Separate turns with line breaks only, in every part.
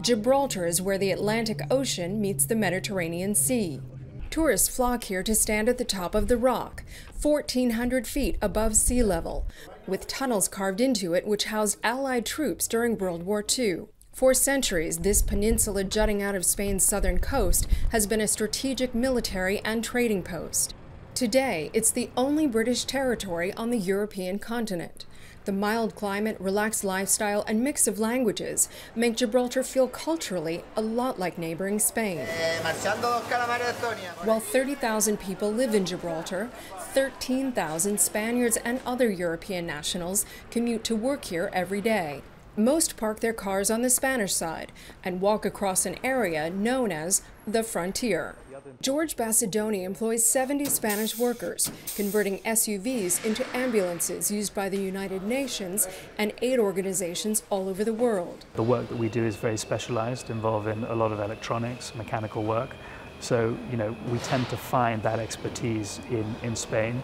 Gibraltar is where the Atlantic Ocean meets the Mediterranean Sea. Tourists flock here to stand at the top of the rock, 1,400 feet above sea level, with tunnels carved into it which housed Allied troops during World War II. For centuries, this peninsula jutting out of Spain's southern coast has been a strategic military and trading post. Today, it's the only British territory on the European continent. The mild climate, relaxed lifestyle, and mix of languages make Gibraltar feel culturally a lot like neighboring Spain. While 30,000 people live in Gibraltar, 13,000 Spaniards and other European nationals commute to work here every day. Most park their cars on the Spanish side and walk across an area known as the frontier. George Bacedoni employs 70 Spanish workers, converting SUVs into ambulances used by the United Nations and aid organizations all over the world.
The work that we do is very specialized, involving a lot of electronics, mechanical work. So, we tend to find that expertise in Spain.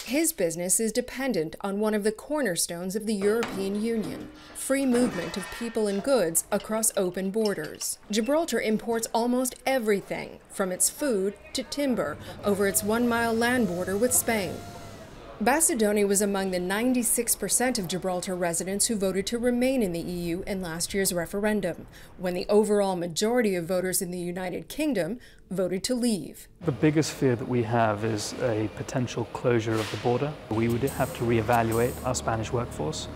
His business is dependent on one of the cornerstones of the European Union, free movement of people and goods across open borders. Gibraltar imports almost everything, from its food to timber, over its 1-mile land border with Spain. Bacedoni was among the 96% of Gibraltar residents who voted to remain in the EU in last year's referendum, when the overall majority of voters in the United Kingdom voted to leave.
The biggest fear that we have is a potential closure of the border. We would have to reevaluate our Spanish workforce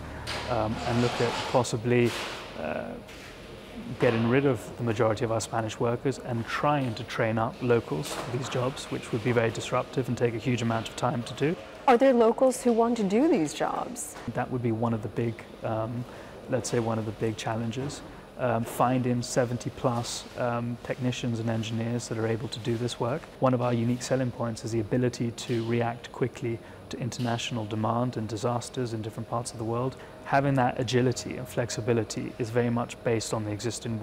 and look at possibly getting rid of the majority of our Spanish workers and trying to train up locals for these jobs, which would be very disruptive and take a huge amount of time to do.
Are there locals who want to do these jobs?
That would be one of the big, let's say one of the big challenges. Finding 70-plus technicians and engineers that are able to do this work. One of our unique selling points is the ability to react quickly to international demand and disasters in different parts of the world. Having that agility and flexibility is very much based on the existing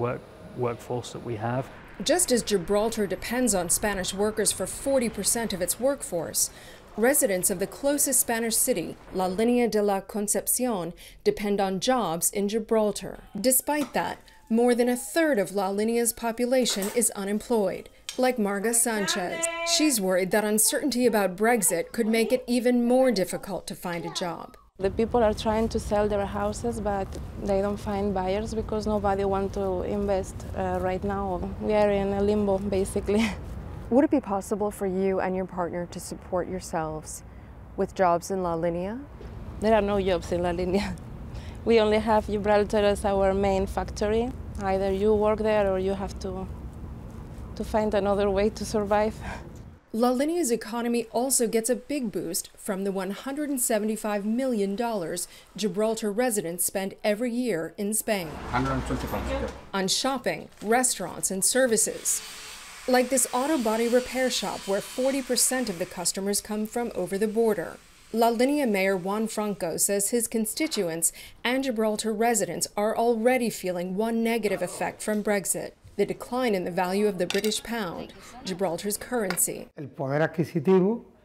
workforce that we have.
Just as Gibraltar depends on Spanish workers for 40% of its workforce, residents of the closest Spanish city, La Línea de la Concepción, depend on jobs in Gibraltar. Despite that, more than a third of La Línea's population is unemployed, like Marga Sanchez. She's worried that uncertainty about Brexit could make it even more difficult to find a job.
The people are trying to sell their houses, but they don't find buyers because nobody wants to invest right now. We are in a limbo, basically.
Would it be possible for you and your partner to support yourselves with jobs in La Línea?
There are no jobs in La Línea. We only have Gibraltar as our main factory. Either you work there or you have to find another way to survive.
La Línea's economy also gets a big boost from the $175 million Gibraltar residents spend every year in Spain.
125.
On shopping, restaurants, and services. Like this auto body repair shop where 40% of the customers come from over the border. La Línea Mayor Juan Franco says his constituents and Gibraltar residents are already feeling one negative effect from Brexit: the decline in the value of the British pound, Gibraltar's currency.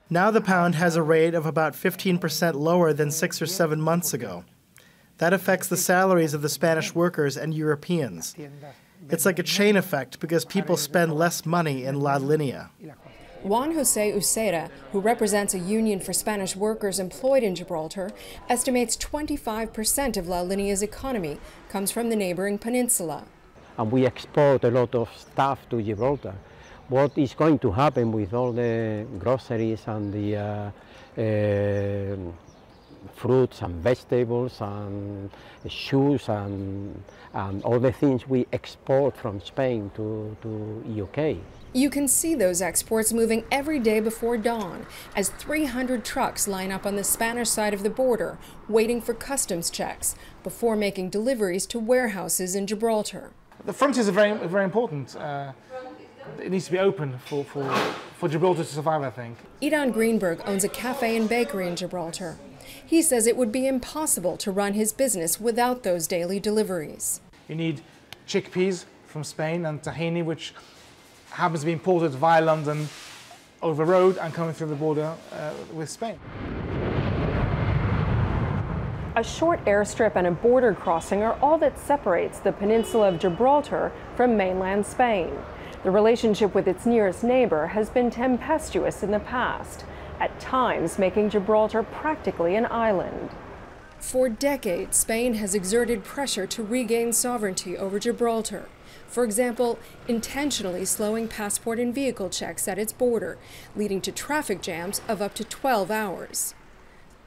Now the pound has a rate of about 15% lower than 6 or 7 months ago. That affects the salaries of the Spanish workers and Europeans. It's like a chain effect because people spend less money in La Línea.
Juan José Uceda, who represents a union for Spanish workers employed in Gibraltar, estimates 25% of La Línea's economy comes from the neighboring peninsula.
And we export a lot of stuff to Gibraltar. What is going to happen with all the groceries and the fruits and vegetables and shoes and all the things we export from Spain to UK?
You can see those exports moving every day before dawn as 300 trucks line up on the Spanish side of the border, waiting for customs checks before making deliveries to warehouses in Gibraltar.
The frontiers are very important. It needs to be open for Gibraltar to survive, I think.
Idan Greenberg owns a cafe and bakery in Gibraltar. He says it would be impossible to run his business without those daily deliveries.
You need chickpeas from Spain and tahini, which happens to be imported via London over road and coming through the border with Spain.
A short airstrip and a border crossing are all that separates the peninsula of Gibraltar from mainland Spain. The relationship with its nearest neighbor has been tempestuous in the past, at times making Gibraltar practically an island. For decades, Spain has exerted pressure to regain sovereignty over Gibraltar. For example, intentionally slowing passport and vehicle checks at its border, leading to traffic jams of up to 12 hours.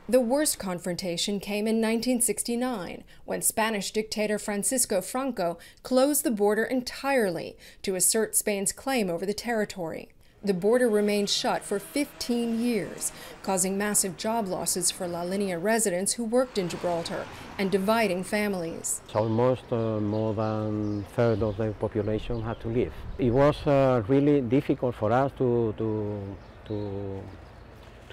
The worst confrontation came in 1969, when Spanish dictator Francisco Franco closed the border entirely to assert Spain's claim over the territory. The border remained shut for 15 years, causing massive job losses for La Linea residents who worked in Gibraltar and dividing families.
Almost more than a third of the population had to leave. It was really difficult for us to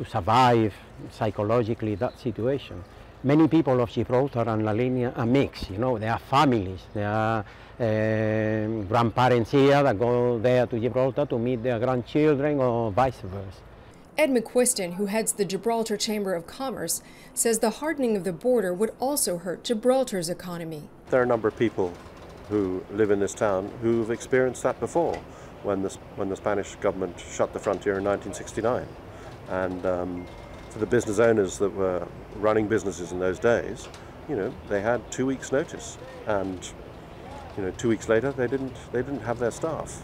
survive psychologically that situation. Many people of Gibraltar and La Linea are mixed, you know, they are families, they are grandparents here that go there to Gibraltar to meet their grandchildren or vice versa.
Ed McQuiston, who heads the Gibraltar Chamber of Commerce, says the hardening of the border would also hurt Gibraltar's economy.
There are a number of people who live in this town who've experienced that before, when the Spanish government shut the frontier in 1969. And for the business owners that were running businesses in those days, you know, they had 2 weeks' notice, and 2 weeks later they didn't have their staff.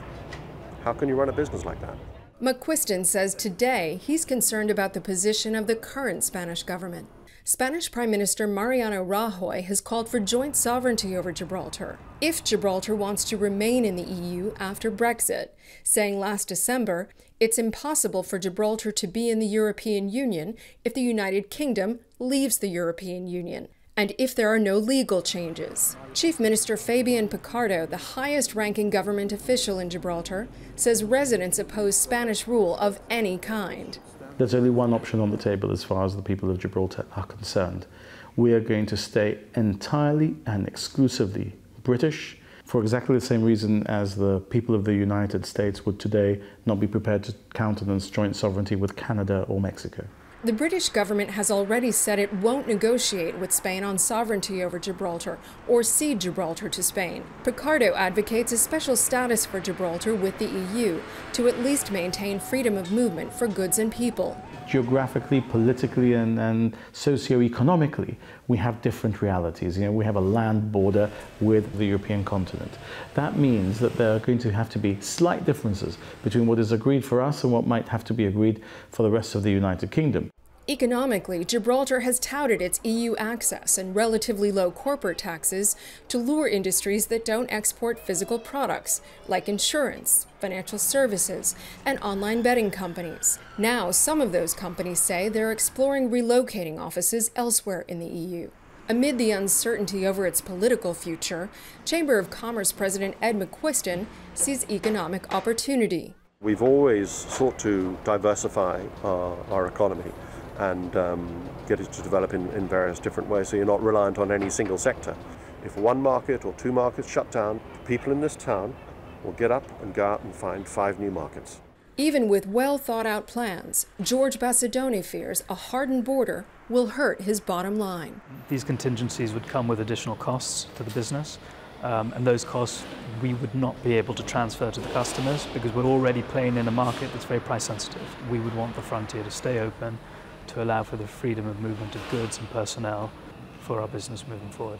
How can you run a business like that?
McQuiston says today he's concerned about the position of the current Spanish government. Spanish Prime Minister Mariano Rajoy has called for joint sovereignty over Gibraltar if Gibraltar wants to remain in the EU after Brexit, saying last December it's impossible for Gibraltar to be in the European Union if the United Kingdom leaves the European Union, and if there are no legal changes. Chief Minister Fabian Picardo, the highest-ranking government official in Gibraltar, says residents oppose Spanish rule of any kind.
There's only one option on the table as far as the people of Gibraltar are concerned. We are going to stay entirely and exclusively British, for exactly the same reason as the people of the United States would today not be prepared to countenance joint sovereignty with Canada or Mexico.
The British government has already said it won't negotiate with Spain on sovereignty over Gibraltar or cede Gibraltar to Spain. Picardo advocates a special status for Gibraltar with the EU to at least maintain freedom of movement for goods and people.
Geographically, politically, and socio-economically, we have different realities. You know, we have a land border with the European continent. That means that there are going to have to be slight differences between what is agreed for us and what might have to be agreed for the rest of the United Kingdom.
Economically, Gibraltar has touted its EU access and relatively low corporate taxes to lure industries that don't export physical products, like insurance, financial services, and online betting companies. Now, some of those companies say they're exploring relocating offices elsewhere in the EU. Amid the uncertainty over its political future, Chamber of Commerce President Ed McQuiston sees economic opportunity.
We've always sought to diversify our economy and get it to develop in various different ways, so you're not reliant on any single sector. If one market or two markets shut down, people in this town will get up and go out and find 5 new markets.
Even with well-thought-out plans, George Basadone fears a hardened border will hurt his bottom line.
These contingencies would come with additional costs to the business, and those costs we would not be able to transfer to the customers because we're already playing in a market that's very price sensitive. We would want the frontier to stay open to allow for the freedom of movement of goods and personnel for our business moving forward.